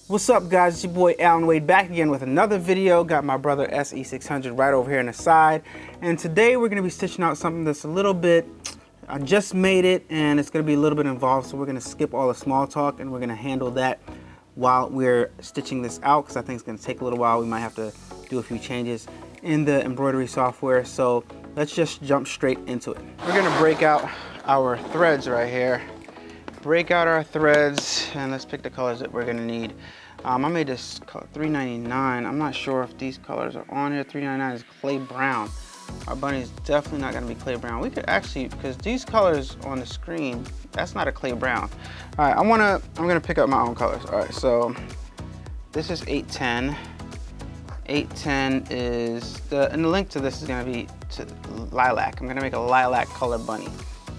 What's up, guys? It's your boy Allan Wade back again with another video. Got my brother SE600 right over here on the side. And today we're going to be stitching out something that's a little bit, I just made it and it's going to be a little bit involved. So we're going to skip all the small talk and we're going to handle that while we're stitching this out, because I think it's going to take a little while. We might have to do a few changes in the embroidery software. So let's just jump straight into it. We're going to break out our threads right here. Break out our threads and let's pick the colors that we're going to need. I made this color $3.99. I'm not sure if these colors are on here. $3.99 is clay brown. Our bunny is definitely not going to be clay brown. We could actually, because these colors on the screen, that's not a clay brown. All right, I'm gonna pick up my own colors. All right, so this is 810. 810 is and the link to this is going to be to lilac. I'm going to make a lilac color bunny.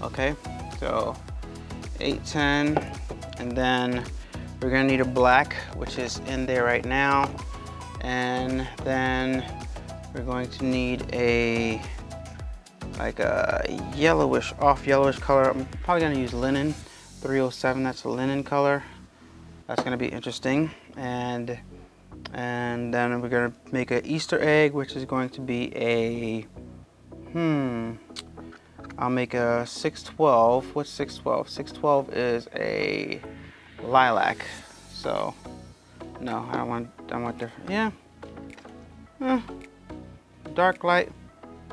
Okay, so 810, and then we're gonna need a black, which is in there right now, and then we're going to need a yellowish, off yellowish color. I'm probably gonna use linen 307. That's a linen color. That's gonna be interesting. And then we're gonna make an Easter egg, which is going to be a I'll make a 612. What's 612? 612 is a lilac. So no, I want different. Yeah. Dark light.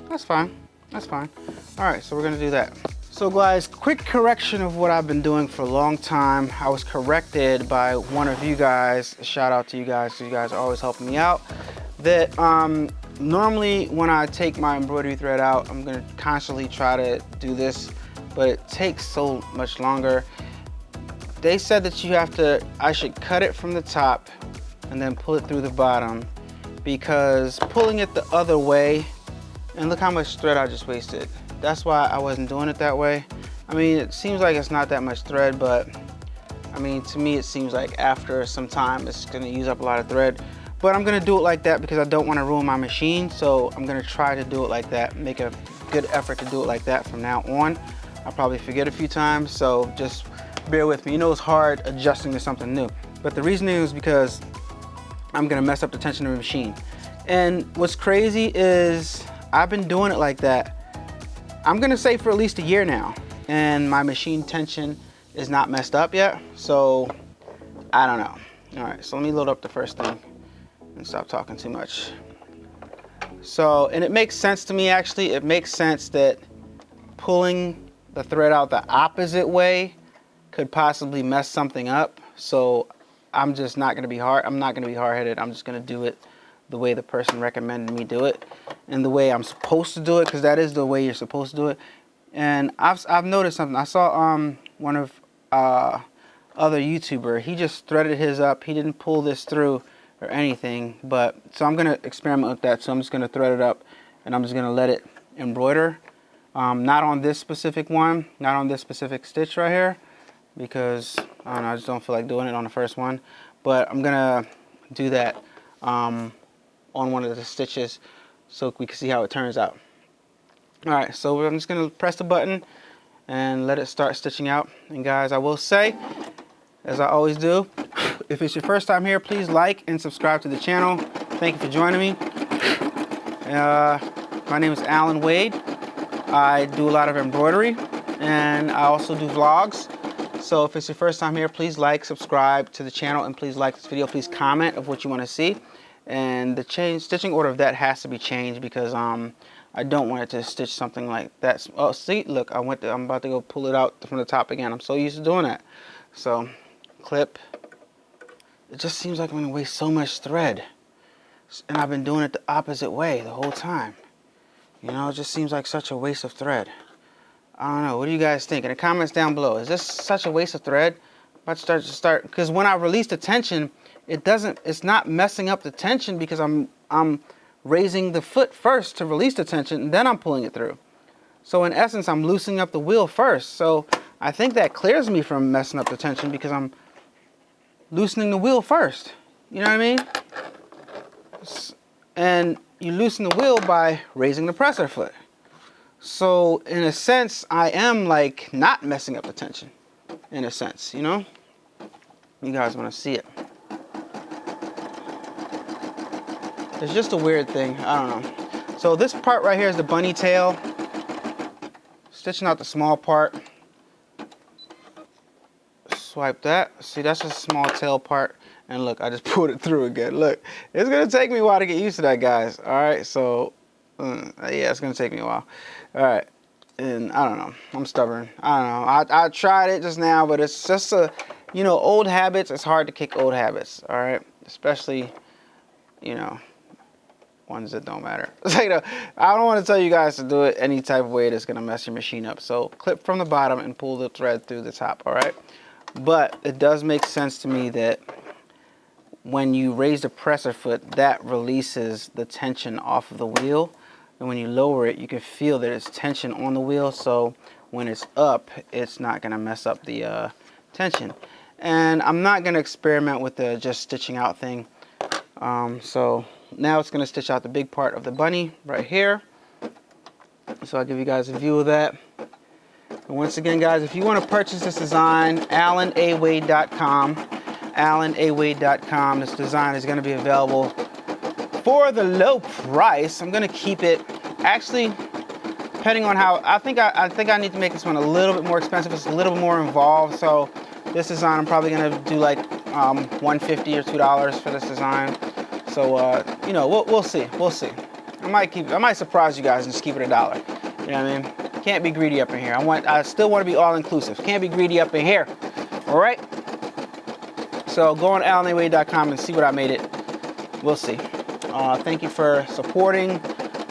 That's fine. That's fine. All right, so we're gonna do that. So guys, quick correction of what I've been doing for a long time. I was corrected by one of you guys. Shout out to you guys, because you guys are always helping me out. That normally when I take my embroidery thread out, I'm gonna constantly try to do this, but it takes so much longer. They said that I should cut it from the top and then pull it through the bottom, because pulling it the other way, and look how much thread I just wasted. That's why I wasn't doing it that way. I mean, it seems like it's not that much thread, but I mean, to me, it seems like after some time, it's gonna use up a lot of thread. But I'm gonna do it like that because I don't wanna ruin my machine. So I'm gonna try to do it like that, make a good effort to do it like that from now on. I'll probably forget a few times, so just bear with me. You know, it's hard adjusting to something new. But the reason is because I'm gonna mess up the tension of the machine. And what's crazy is I've been doing it like that, I'm gonna say for at least a year now, and my machine tension is not messed up yet. So I don't know. All right, so let me load up the first thing and stop talking too much. So, and it makes sense to me actually. It makes sense that pulling the thread out the opposite way could possibly mess something up. So I'm just not gonna be I'm not gonna be hard-headed. I'm just gonna do it the way the person recommended me do it, and the way I'm supposed to do it, because that is the way you're supposed to do it. And I've noticed something. I saw one of other YouTuber, he just threaded his up. He didn't pull this through or anything, but so I'm gonna experiment with that. So I'm just gonna thread it up and I'm just gonna let it embroider. Not on this specific one, not on this specific stitch right here, because I don't know, I just don't feel like doing it on the first one. But I'm gonna do that on one of the stitches so we can see how it turns out. All right, so I'm just gonna press the button and let it start stitching out. And guys, I will say, as I always do, if it's your first time here, please like and subscribe to the channel. Thank you for joining me. My name is Allan Wade. I do a lot of embroidery and I also do vlogs. So if it's your first time here, please like, subscribe to the channel, and please like this video. Please comment of what you want to see. And the stitching order of that has to be changed, because I don't want it to stitch something like that. Oh, see, look, I'm about to go pull it out from the top again. I'm so used to doing that. So clip. It just seems like I'm gonna waste so much thread, and I've been doing it the opposite way the whole time. You know, it just seems like such a waste of thread. I don't know. What do you guys think? In the comments down below, is this such a waste of thread? I'm about to start, because when I release the tension, it's not messing up the tension, because I'm raising the foot first to release the tension, and then I'm pulling it through. So in essence, I'm loosening up the wheel first. So I think that clears me from messing up the tension, because I'm loosening the wheel first. You know what I mean? And you loosen the wheel by raising the presser foot. So in a sense, I am like not messing up the tension, in a sense, you know? You guys want to see it. It's just a weird thing, I don't know. So this part right here is the bunny tail. Stitching out the small part. Swipe that. See, that's just a small tail part. And look, I just pulled it through again. Look, it's gonna take me a while to get used to that, guys. All right, so yeah, it's gonna take me a while. All right, and I don't know, I'm stubborn. I don't know, I tried it just now, but it's just a, you know, old habits. It's hard to kick old habits. All right, especially, you know, ones that don't matter. So, you know, I don't want to tell you guys to do it any type of way that's gonna mess your machine up. So clip from the bottom and pull the thread through the top. All right, but it does make sense to me that when you raise the presser foot, that releases the tension off of the wheel. And when you lower it, you can feel that there's tension on the wheel. So when it's up, it's not gonna mess up the tension. And I'm not gonna experiment with the just stitching out thing. So now it's gonna stitch out the big part of the bunny right here. So I'll give you guys a view of that. And once again, guys, if you wanna purchase this design, AllanAwade.com. AllanAwade.com. This design is going to be available for the low price. I'm going to keep it, actually, depending on how, I think I need to make this one a little bit more expensive. It's a little bit more involved. So this design, I'm probably going to do like $1.50 or $2 for this design. So you know, we'll see. We'll see. I might surprise you guys and just keep it $1. You know what I mean? Can't be greedy up in here. I still want to be all inclusive. Can't be greedy up in here. All right. So go on AllanAwade.com and see what I made it. We'll see. Thank you for supporting.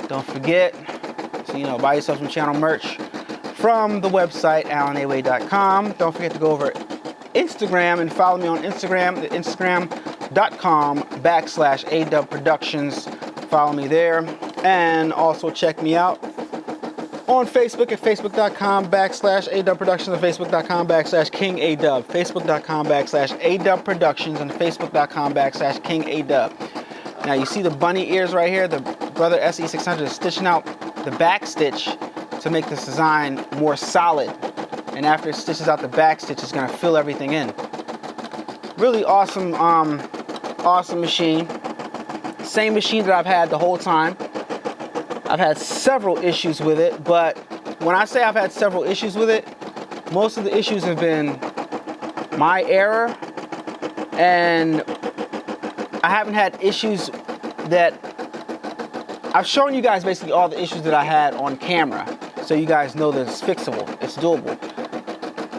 Don't forget to, you know, buy yourself some channel merch from the website, AllanAwade.com. Don't forget to go over Instagram and follow me on Instagram at Instagram.com/adubbproductions. Follow me there. And also check me out on Facebook at Facebook.com/adubbproductions and Facebook.com/King A-Dubb. Facebook.com/adubbproductions and Facebook.com/King A-Dubb. Now you see the bunny ears right here. The Brother SE600 is stitching out the back stitch to make this design more solid. And after it stitches out the back stitch, it's gonna fill everything in. Really awesome, awesome machine. Same machine that I've had the whole time. I've had several issues with it, but when I say I've had several issues with it, most of the issues have been my error, and I haven't had issues that I've shown you guys basically all the issues that I had on camera, so you guys know that it's fixable, it's doable.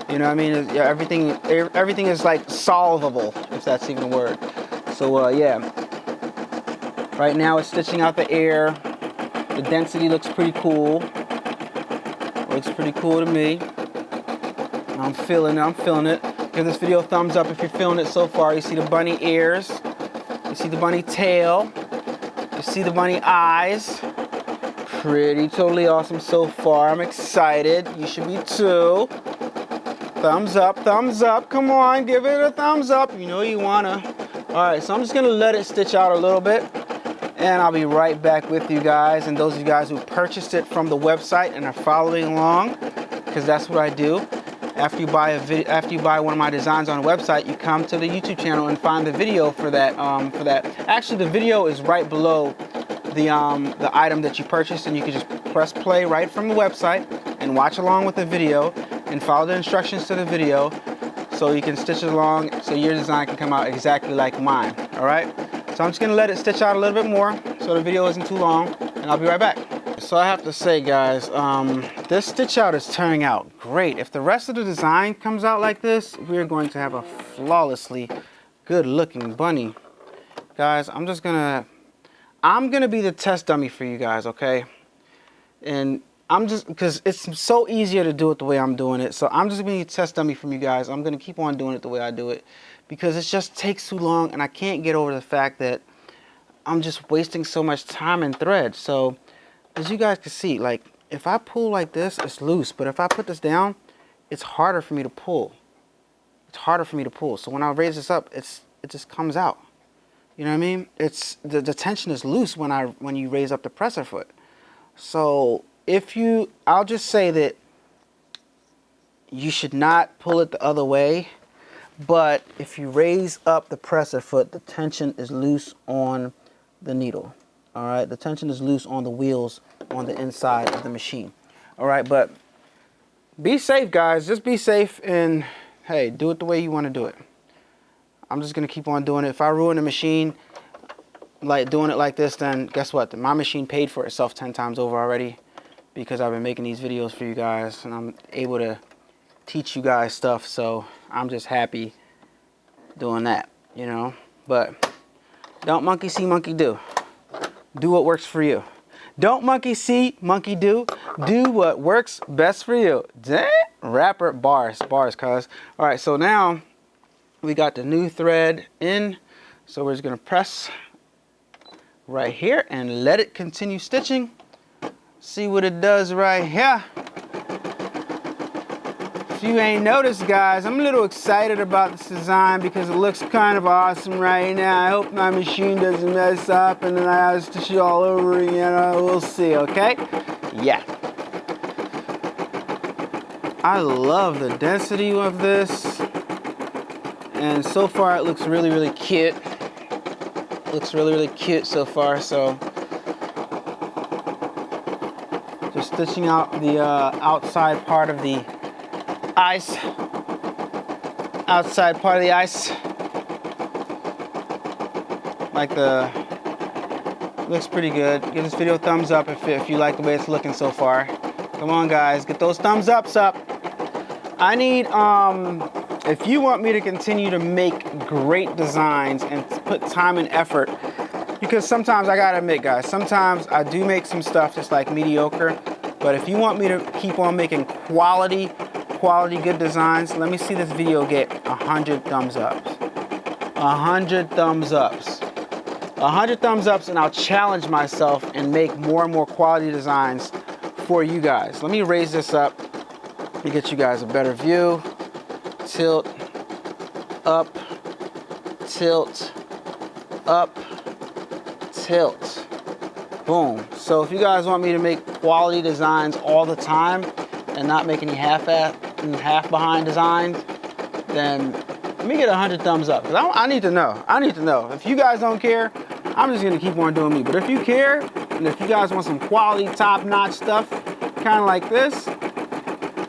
You know what I mean? Everything is like solvable, if that's even a word. So yeah, right now it's stitching out the air. The density looks pretty cool. Looks pretty cool to me. I'm feeling it. Give this video a thumbs up if you're feeling it so far. You see the bunny ears. You see the bunny tail. You see the bunny eyes. Pretty totally awesome so far. I'm excited. You should be too. Thumbs up, thumbs up. Come on, give it a thumbs up. You know you wanna. Alright, so I'm just gonna let it stitch out a little bit. And I'll be right back with you guys, and those of you guys who purchased it from the website and are following along, because that's what I do. After you buy one of my designs on the website, you come to the YouTube channel and find the video for that. Actually, the video is right below the item that you purchased, and you can just press play right from the website and watch along with the video and follow the instructions to the video, so you can stitch along, so your design can come out exactly like mine. All right. So I'm just gonna let it stitch out a little bit more so the video isn't too long, and I'll be right back. So I have to say, guys, this stitch out is turning out great. If the rest of the design comes out like this, we're going to have a flawlessly good looking bunny. Guys, I'm gonna be the test dummy for you guys, okay? And because it's so easier to do it the way I'm doing it, so I'm just gonna be a test dummy from you guys. I'm gonna keep on doing it the way I do it, because it just takes too long, and I can't get over the fact that I'm just wasting so much time and thread. So as you guys can see, like if I pull like this, it's loose, but if I put this down, it's harder for me to pull. It's harder for me to pull. So when I raise this up, it just comes out. You know what I mean? It's the tension is loose when you raise up the presser foot. So I'll just say that you should not pull it the other way. But if you raise up the presser foot, the tension is loose on the needle. All right, the tension is loose on the wheels on the inside of the machine. All right, but be safe, guys. Just be safe and, hey, do it the way you want to do it. I'm just going to keep on doing it. If I ruin the machine, like doing it like this, then guess what? My machine paid for itself 10 times over already because I've been making these videos for you guys and I'm able to teach you guys stuff. So I'm just happy doing that, you know. But don't monkey see, monkey do. Do what works for you. Don't monkey see, monkey do. Do what works best for you. Dang. Rapper bars, cuz. All right, so now we got the new thread in. So we're just gonna press right here and let it continue stitching. See what it does right here. If you ain't noticed, guys, I'm a little excited about this design because it looks kind of awesome right now. I hope my machine doesn't mess up and then I have to stitch it all over again. We'll see, okay? Yeah. I love the density of this. And so far it looks really, really cute. Looks really, really cute so far, so just stitching out the outside part of the ice. Outside part of the ice. Like looks pretty good. Give this video a thumbs up if you like the way it's looking so far. Come on, guys, get those thumbs ups up. I need, if you want me to continue to make great designs and put time and effort, because sometimes I gotta admit, guys, sometimes I do make some stuff just like mediocre, but if you want me to keep on making quality good designs, let me see this video get 100 thumbs ups. 100 thumbs ups. 100 thumbs ups and I'll challenge myself and make more and more quality designs for you guys. Let me raise this up to get you guys a better view. Tilt, up, tilt, up, tilt. Boom. So if you guys want me to make quality designs all the time and not make any half behind designs, then let me get 100 thumbs up. Because I need to know. I need to know. If you guys don't care, I'm just going to keep on doing me. But if you care, and if you guys want some quality, top-notch stuff, kind of like this,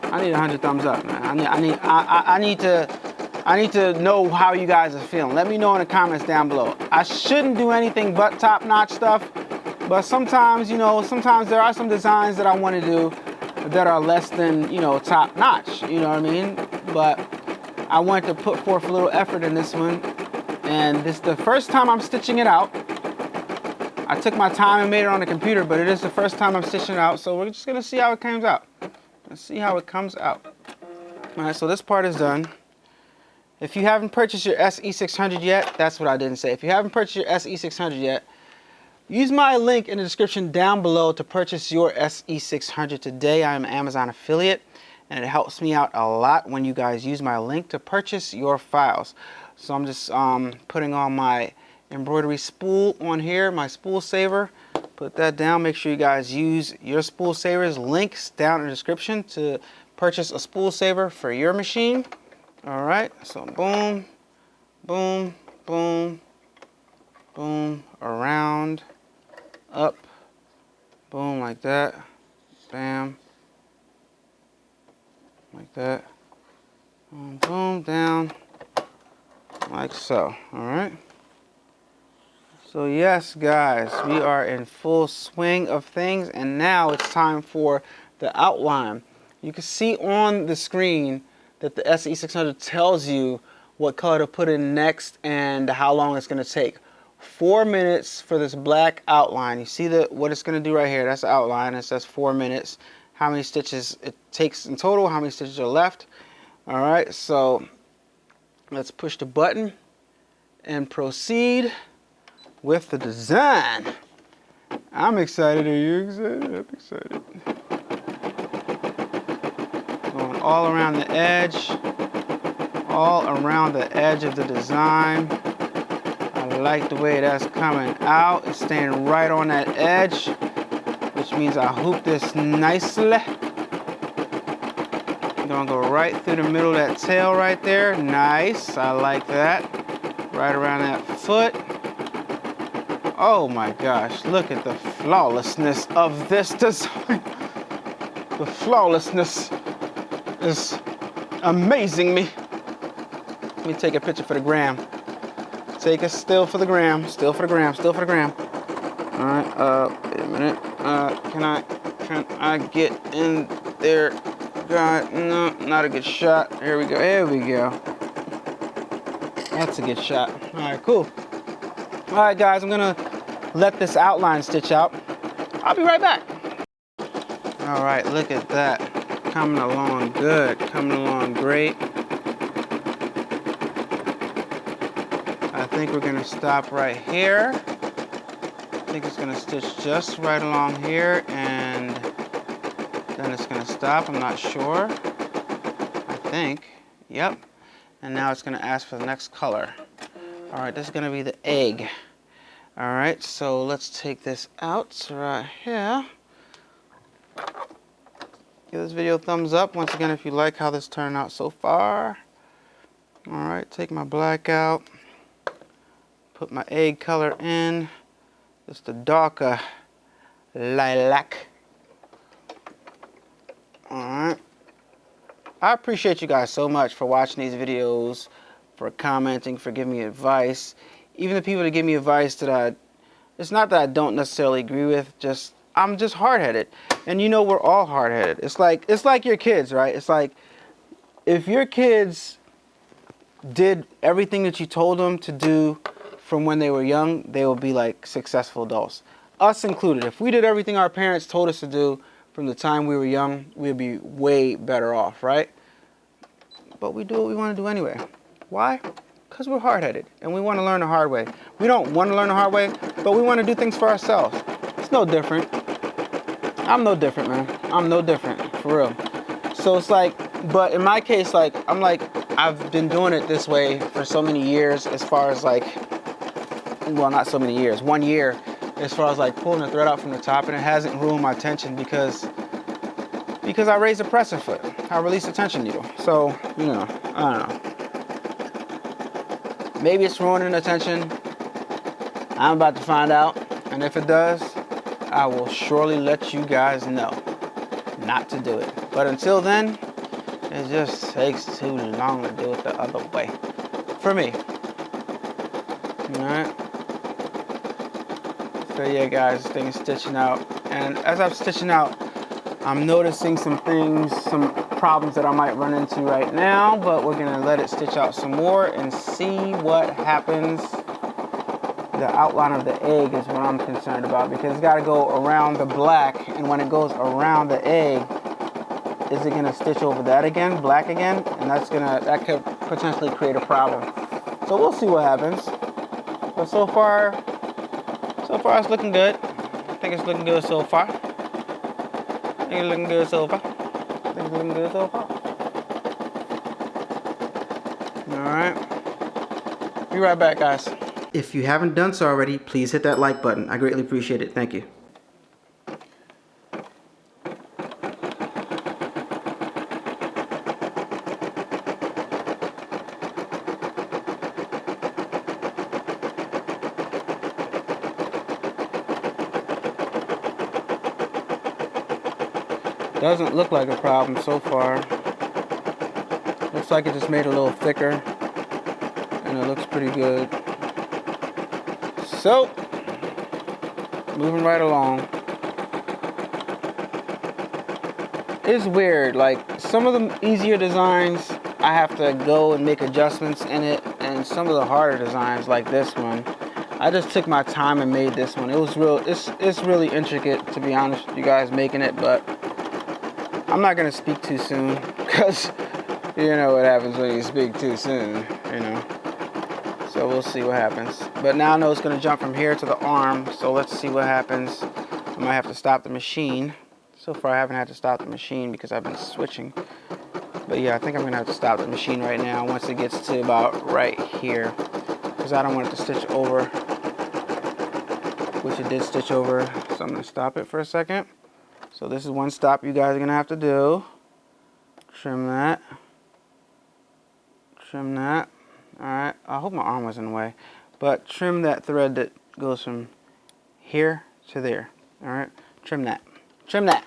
I need 100 thumbs up, man. I need to know how you guys are feeling. Let me know in the comments down below. I shouldn't do anything but top-notch stuff, but sometimes, you know, sometimes there are some designs that I want to do that are less than, you know, top-notch. You know what I mean? But I wanted to put forth a little effort in this one, and this is the first time I'm stitching it out. I took my time and made it on the computer, but it is the first time I'm stitching it out, so we're just gonna see how it comes out. Let's see how it comes out. All right, so this part is done. If you haven't purchased your SE600 yet, that's what I didn't say. If you haven't purchased your SE600 yet, use my link in the description down below to purchase your SE600 today. I am an Amazon affiliate, and it helps me out a lot when you guys use my link to purchase your files. So I'm just putting on my embroidery spool on here, my spool saver. Put that down. Make sure you guys use your spool savers. Links down in the description to purchase a spool saver for your machine. All right, so boom, boom, boom, boom, around, up, boom, like that, bam, like that, boom, boom, down, like so. All right. So yes, guys, we are in full swing of things, and now it's time for the outline. You can see on the screen that the SE600 tells you what color to put in next and how long it's going to take. 4 minutes for this black outline. You see what it's going to do right here? That's the outline. It says 4 minutes. How many stitches it takes in total, how many stitches are left. All right, so let's push the button and proceed with the design. I'm excited. Are you excited? I'm excited. Going all around the edge. All around the edge of the design. I like the way that's coming out. It's staying right on that edge, which means I hoop this nicely. I'm gonna go right through the middle of that tail right there. Nice. I like that. Right around that foot. Oh my gosh, look at the flawlessness of this design. The flawlessness is amazing me. Let me take a picture for the gram. Take a still for the gram, still for the gram, still for the gram. All right, wait a minute. Can I get in there? God, no, not a good shot. Here we go, here we go. That's a good shot. All right, cool. All right, guys, I'm gonna let this outline stitch out. I'll be right back. All right, look at that. Coming along good, coming along great. I think we're gonna stop right here. I think it's gonna stitch just right along here, and then it's gonna stop, I'm not sure. I think, yep. And now it's gonna ask for the next color. All right, this is gonna be the egg. All right, so let's take this out right here. Give this video a thumbs up once again if you like how this turned out so far. All right, take my black out. Put my egg color in. It's the darker lilac. All right. I appreciate you guys so much for watching these videos, for commenting, for giving me advice. Even the people that give me advice that it's not that I don't necessarily agree with, I'm just hard-headed. And you know, we're all hard-headed. It's like your kids, right? It's like if your kids did everything that you told them to do from when they were young, they will be like successful adults. Us included. If we did everything our parents told us to do from the time we were young, we'd be way better off, right? But we do what we want to do anyway. Why? Because we're hard-headed and we want to learn the hard way. We don't want to learn the hard way, but we want to do things for ourselves. It's no different. I'm no different, man. I'm no different, for real. So it's like, but in my case, like, I've been doing it this way for so many years, as far as like, well, not so many years, 1 year, as far as like pulling the thread out from the top, and it hasn't ruined my tension because I raised the pressing foot. I released the tension needle. So, you know, I don't know. Maybe it's ruining the tension. I'm about to find out. And if it does, I will surely let you guys know not to do it. But until then, it just takes too long to do it the other way. For me. Alright. So yeah, guys, this thing is stitching out. And as I'm stitching out, I'm noticing some things, some problems that I might run into right now, but we're gonna let it stitch out some more and see what happens. The outline of the egg is what I'm concerned about, because it's gotta go around the black, and when it goes around the egg, is it gonna stitch over that again, black again? And that could potentially create a problem. So we'll see what happens. But so far it's looking good. I think it's looking good so far. I think it's looking good so far. All right. Be right back, guys. If you haven't done so already, please hit that like button. I greatly appreciate it. Thank you. Doesn't look like a problem so far. Looks like it just made it a little thicker, and it looks pretty good. So, moving right along. It's weird, like some of the easier designs I have to go and make adjustments in it, and some of the harder designs like this one, I just took my time and made this one. It was it's really intricate, to be honest with you guys, making it, but I'm not gonna speak too soon, because you know what happens when you speak too soon, you know. So we'll see what happens. But now I know it's gonna jump from here to the arm, so let's see what happens. I might have to stop the machine. So far I haven't had to stop the machine because I've been switching. But yeah, I think I'm gonna have to stop the machine right now once it gets to about right here, because I don't want it to stitch over, which it did stitch over. So I'm gonna stop it for a second. So this is one stop you guys are gonna have to do. Trim that. Trim that. Alright, I hope my arm was in the way. But trim that thread that goes from here to there. All right, trim that. Trim that.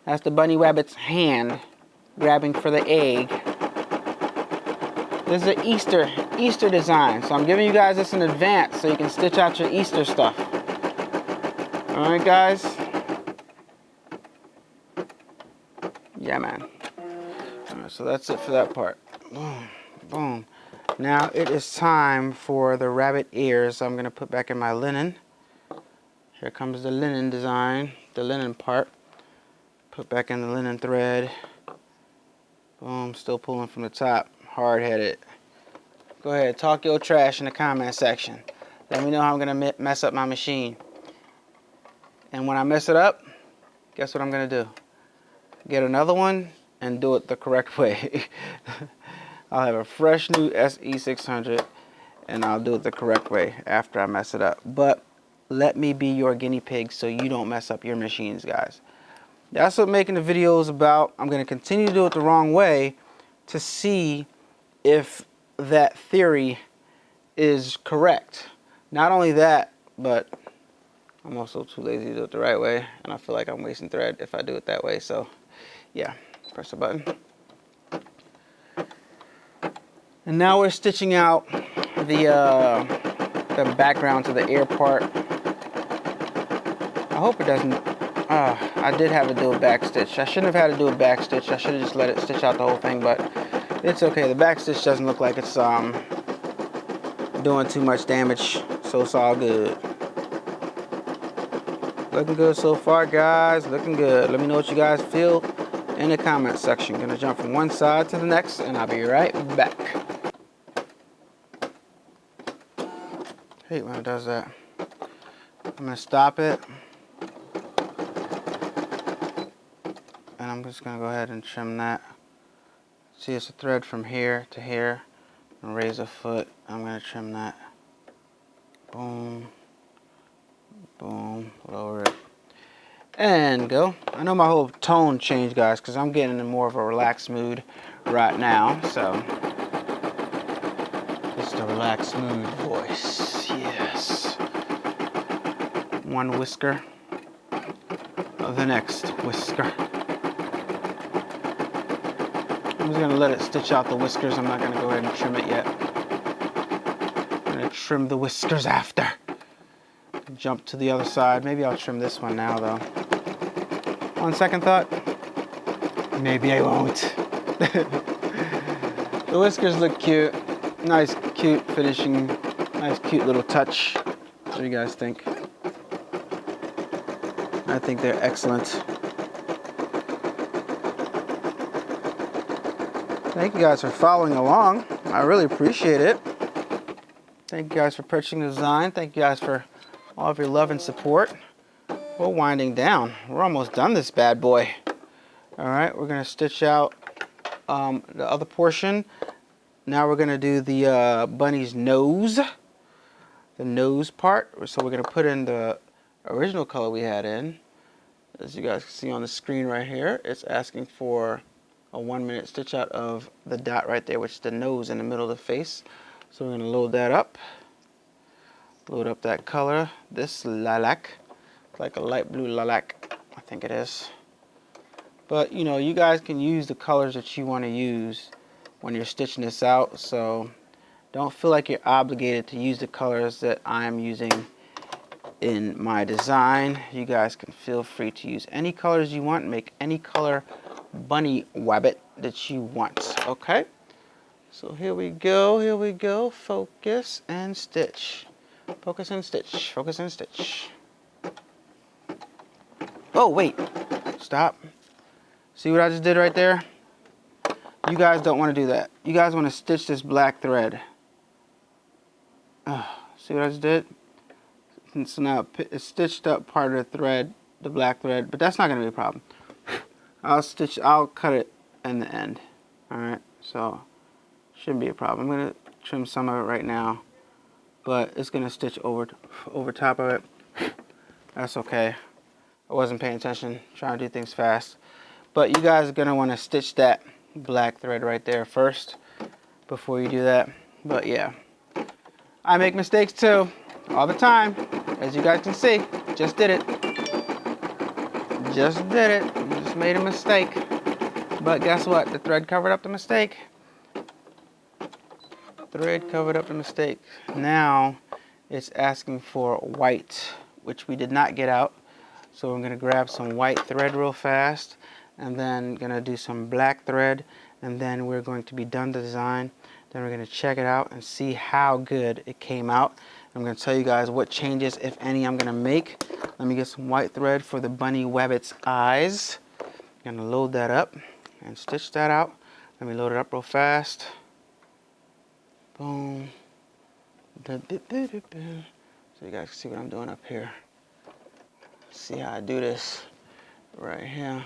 That's the bunny rabbit's hand grabbing for the egg. This is an Easter design, so I'm giving you guys this in advance so you can stitch out your Easter stuff. All right, guys. Yeah, man. All right, so that's it for that part. Boom, boom. Now it is time for the rabbit ears. I'm gonna put back in my linen. Here comes the linen design, the linen part. Put back in the linen thread. Boom, still pulling from the top, hard-headed. Go ahead, talk your trash in the comment section. Let me know how I'm gonna mess up my machine. And when I mess it up, guess what I'm gonna do? Get another one and do it the correct way. I'll have a fresh new SE600 and I'll do it the correct way after I mess it up. But let me be your guinea pig so you don't mess up your machines, guys. That's what making the video is about. I'm going to continue to do it the wrong way to see if that theory is correct. Not only that, but I'm also too lazy to do it the right way, and I feel like I'm wasting thread if I do it that way. So yeah, press the button. And now we're stitching out the background to the ear part. I hope it doesn't. I did have to do a back stitch. I shouldn't have had to do a back stitch. I should have just let it stitch out the whole thing, but it's okay. The back stitch doesn't look like it's doing too much damage, so it's all good. Looking good so far, guys. Looking good. Let me know what you guys feel in the comment section. Gonna jump from one side to the next, and I'll be right back. Hate when it does that. I'm gonna stop it. And I'm just gonna go ahead and trim that. See, it's a thread from here to here. And raise a foot. I'm gonna trim that. Boom. Boom. Lower it. And go. I know my whole tone changed, guys, because I'm getting in more of a relaxed mood right now. So, it's the relaxed mood voice. Yes. One whisker. The next whisker. I'm just gonna let it stitch out the whiskers. I'm not gonna go ahead and trim it yet. I'm gonna trim the whiskers after. Jump to the other side. Maybe I'll trim this one now, though. On second thought, maybe I won't. The whiskers look cute. Nice, cute finishing. Nice, cute little touch. What do you guys think? I think they're excellent. Thank you guys for following along. I really appreciate it. Thank you guys for purchasing the design. Thank you guys for all of your love and support. We're winding down. We're almost done this bad boy. All right, we're gonna stitch out the other portion. Now we're gonna do the bunny's nose, the nose part. So we're gonna put in the original color we had in. As you guys can see on the screen right here, it's asking for a 1 minute stitch out of the dot right there, which is the nose in the middle of the face. So we're gonna load that up. Load up that color, this lilac. It's like a light blue lilac, I think it is. But you know, you guys can use the colors that you want to use when you're stitching this out. So don't feel like you're obligated to use the colors that I'm using in my design. You guys can feel free to use any colors you want, make any color bunny wabbit that you want. Okay, so here we go, focus and stitch, focus and stitch, focus and stitch. Oh wait, stop. See what I just did right there? You guys don't want to do that. You guys want to stitch this black thread. See what I just did? And so now it's stitched up part of the thread, the black thread, but that's not going to be a problem. I'll cut it in the end. Alright, so shouldn't be a problem. I'm going to trim some of it right now, but it's going to stitch over top of it. That's okay. I wasn't paying attention, trying to do things fast. But you guys are going to want to stitch that black thread right there first before you do that. But yeah, I make mistakes too. all the time. As you guys can see, just did it. Just did it. Just made a mistake. But guess what? The thread covered up the mistake. Thread covered up the mistake. Now it's asking for white, which we did not get out. So I'm gonna grab some white thread real fast, and then gonna do some black thread, and then we're going to be done the design. Then we're gonna check it out and see how good it came out. I'm gonna tell you guys what changes, if any, I'm gonna make. Let me get some white thread for the bunny wabbit's eyes. I'm gonna load that up and stitch that out. Let me load it up real fast. Boom. So you guys can see what I'm doing up here. See how I do this right here.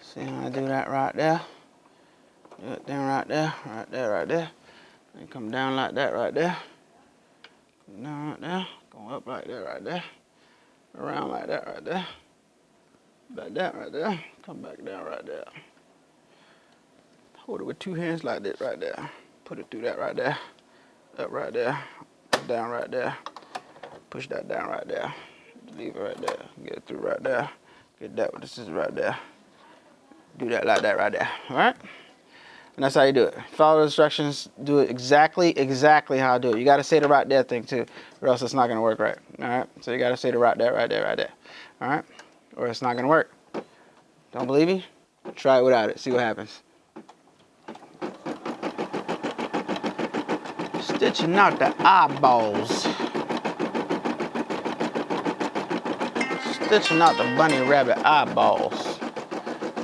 See how I do that right there. Do it down right there, right there, right there. And come down like that right there. Down right there. Go up like that right there. Around like that right there. Like that right there. Come back down right there. Hold it with two hands like this right there. Put it through that right there. Up right there. Down right there. Push that down right there. Leave it right there. Get it through right there. Get that with the scissors right there. Do that like that right there. Alright? And that's how you do it. Follow the instructions. Do it exactly how I do it. You got to say the right there thing too, or else it's not going to work right. Alright? So you got to say the right there, right there, right there. Alright? Or it's not going to work. Don't believe me? Try it without it. See what happens. Stitching out the eyeballs. Stitching out the bunny rabbit eyeballs.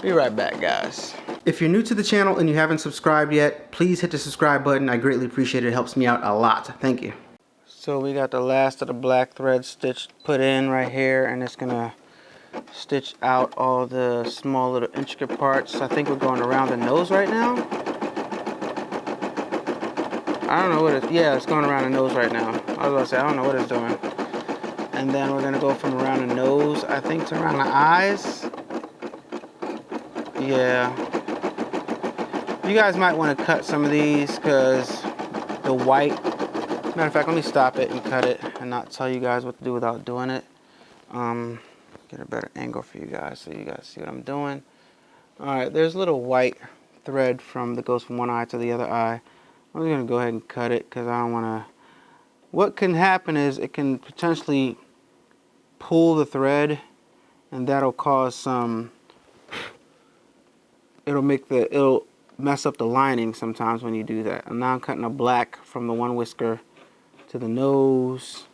Be right back, guys. If you're new to the channel and you haven't subscribed yet, please hit the subscribe button. I greatly appreciate it. It helps me out a lot. Thank you. So we got the last of the black thread stitched put in right here, and it's gonna stitch out all the small little intricate parts. I think we're going around the nose right now. I don't know what it's, yeah, it's going around the nose right now. I was about to say, I don't know what it's doing. And then we're gonna go from around the nose, I think, to around the eyes. Yeah. You guys might want to cut some of these because the white, matter of fact, let me stop it and cut it and not tell you guys what to do without doing it. Get a better angle for you guys so you guys see what I'm doing. Alright, there's a little white thread that goes from one eye to the other eye. I'm just going to go ahead and cut it because I don't want to. What can happen is it can potentially pull the thread, and that'll cause some, it'll mess up the lining sometimes when you do that. And now I'm cutting a black from the one whisker to the nose.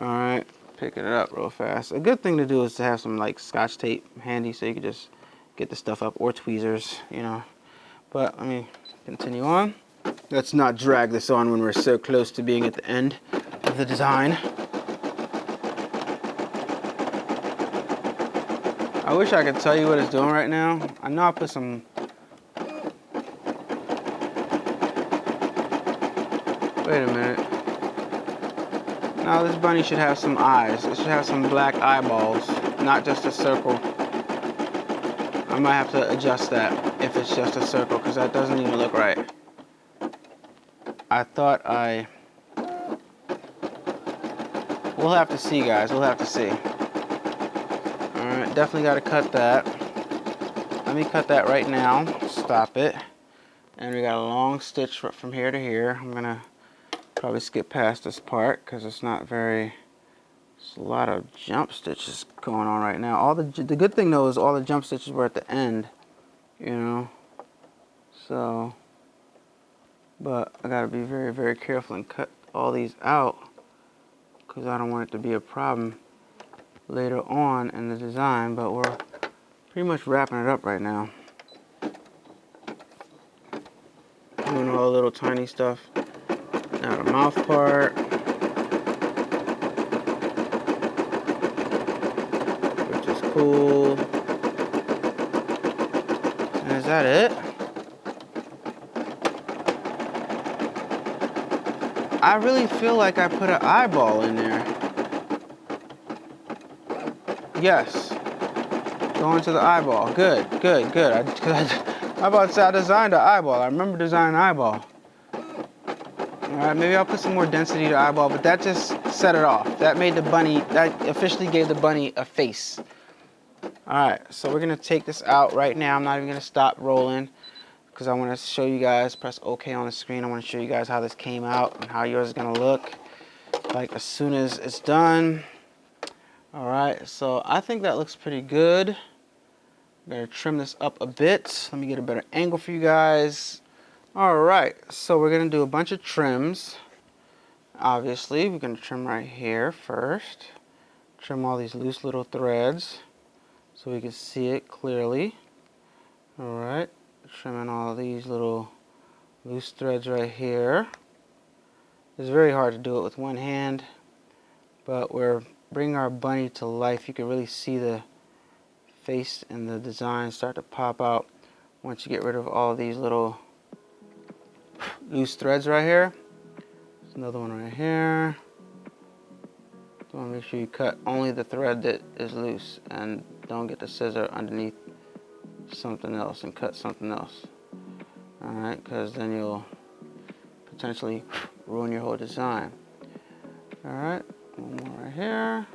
Alright, picking it up real fast. A good thing to do is to have some like Scotch tape handy so you can just get the stuff up, or tweezers, you know. But let me continue on. Let's not drag this on when we're so close to being at the end of the design. I wish I could tell you what it's doing right now. I know I put some. Wait a minute. Now this bunny should have some eyes. It should have some black eyeballs, not just a circle. I might have to adjust that if it's just a circle because that doesn't even look right. I thought we'll have to see, guys. We'll have to see. Alright, definitely got to cut that. Let me cut that right now. Stop it. And we got a long stitch from here to here. I'm going to probably skip past this part because it's not very. There's a lot of jump stitches going on right now. The good thing though is all the jump stitches were at the end, you know. So, but I gotta be very, very careful and cut all these out because I don't want it to be a problem later on in the design. But we're pretty much wrapping it up right now. Doing all the little tiny stuff. Now the mouth part. Which is cool. And is that it? I really feel like I put an eyeball in there. Yes. Going to the eyeball. Good, good, good. I about to say I designed an eyeball. I remember designing an eyeball. All right, maybe I'll put some more density to eyeball, but that just set it off. That made the bunny, that officially gave the bunny a face. All right, so we're gonna take this out right now. I'm not even gonna stop rolling because I wanna show you guys, press OK on the screen. I wanna show you guys how this came out and how yours is gonna look like as soon as it's done. All right, so I think that looks pretty good. I'm gonna trim this up a bit. Let me get a better angle for you guys. All right, so we're gonna do a bunch of trims. Obviously, we're gonna trim right here first. Trim all these loose little threads so we can see it clearly. All right, trimming all these little loose threads right here. It's very hard to do it with one hand, but we're bringing our bunny to life. You can really see the face and the design start to pop out once you get rid of all these little loose threads right here. There's another one right here. You want to make sure you cut only the thread that is loose and don't get the scissor underneath something else and cut something else. All right, because then you'll potentially ruin your whole design. All right, one more right here.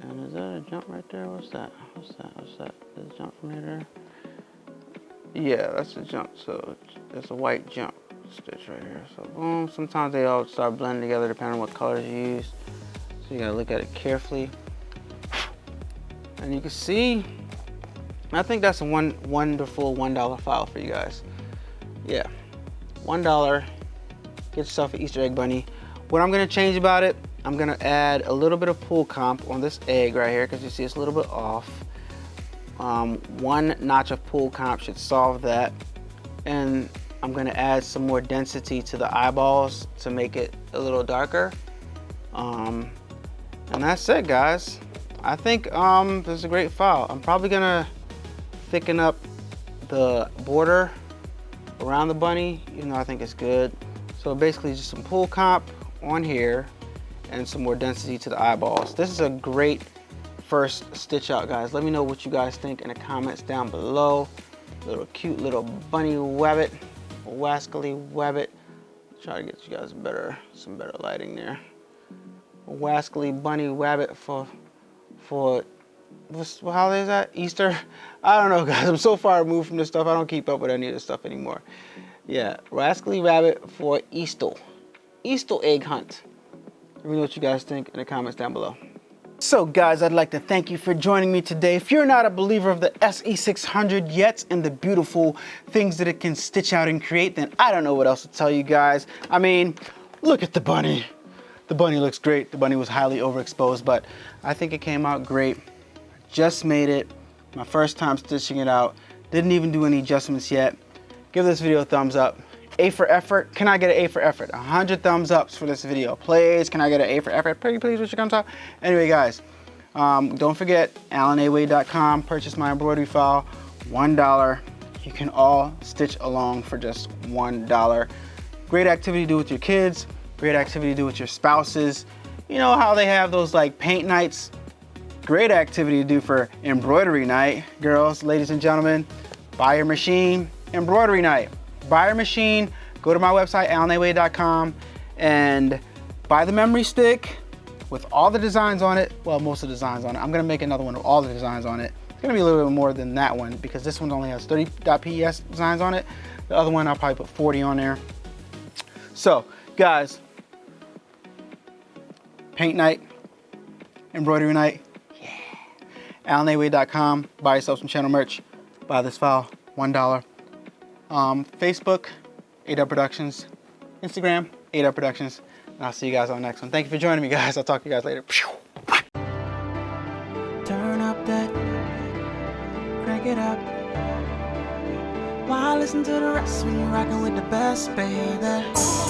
And is that a jump right there? What's that? What's that? What's that? Is a jump from here to there? Yeah, that's a jump. So it's a white jump stitch right here. So boom. Sometimes they all start blending together depending on what colors you use. So you gotta look at it carefully. And you can see, I think that's a wonderful $1 file for you guys. Yeah, $1. Get yourself an Easter egg bunny. What I'm gonna change about it, I'm gonna add a little bit of pool comp on this egg right here because you see it's a little bit off. One notch of pool comp should solve that. And I'm gonna add some more density to the eyeballs to make it a little darker. And that's it, guys. I think this is a great file. I'm probably gonna thicken up the border around the bunny, even though I think it's good. So basically just some pool comp on here and some more density to the eyeballs. This is a great first stitch out, guys. Let me know what you guys think in the comments down below. Little cute little bunny wabbit, wascally wabbit. Try to get you guys some better lighting there. A wascally bunny wabbit for what holiday is that? Easter? I don't know, guys. I'm so far removed from this stuff. I don't keep up with any of this stuff anymore. Yeah, rascally rabbit for Easter egg hunt. Let me know what you guys think in the comments down below. So guys, I'd like to thank you for joining me today. If you're not a believer of the SE600 yet and the beautiful things that it can stitch out and create, then I don't know what else to tell you guys. I mean, look at the bunny. The bunny looks great. The bunny was highly overexposed, but I think it came out great. Just made it. My first time stitching it out. Didn't even do any adjustments yet. Give this video a thumbs up. A for effort. Can I get an A for effort? 100 thumbs ups for this video. Please, can I get an A for effort? Pretty please, with your thumbs up. Anyway, guys, don't forget, allanaway.com. Purchase my embroidery file, $1. You can all stitch along for just $1. Great activity to do with your kids. Great activity to do with your spouses. You know how they have those like paint nights? Great activity to do for embroidery night. Girls, ladies and gentlemen, buy your machine, embroidery night. Buy your machine, go to my website, allanaway.com, and buy the memory stick with all the designs on it. Well, most of the designs on it. I'm gonna make another one with all the designs on it. It's gonna be a little bit more than that one because this one only has 30.pes designs on it. The other one, I'll probably put 40 on there. So, guys, paint night, embroidery night, yeah. allanaway.com, buy yourself some channel merch, buy this file, $1. Facebook, A-Dubb Productions, Instagram, A-Dubb Productions, and I'll see you guys on the next one. Thank you for joining me, guys. I'll talk to you guys later. Turn up that, crank it up. Why listen to the rest when you're rocking with the best, baby?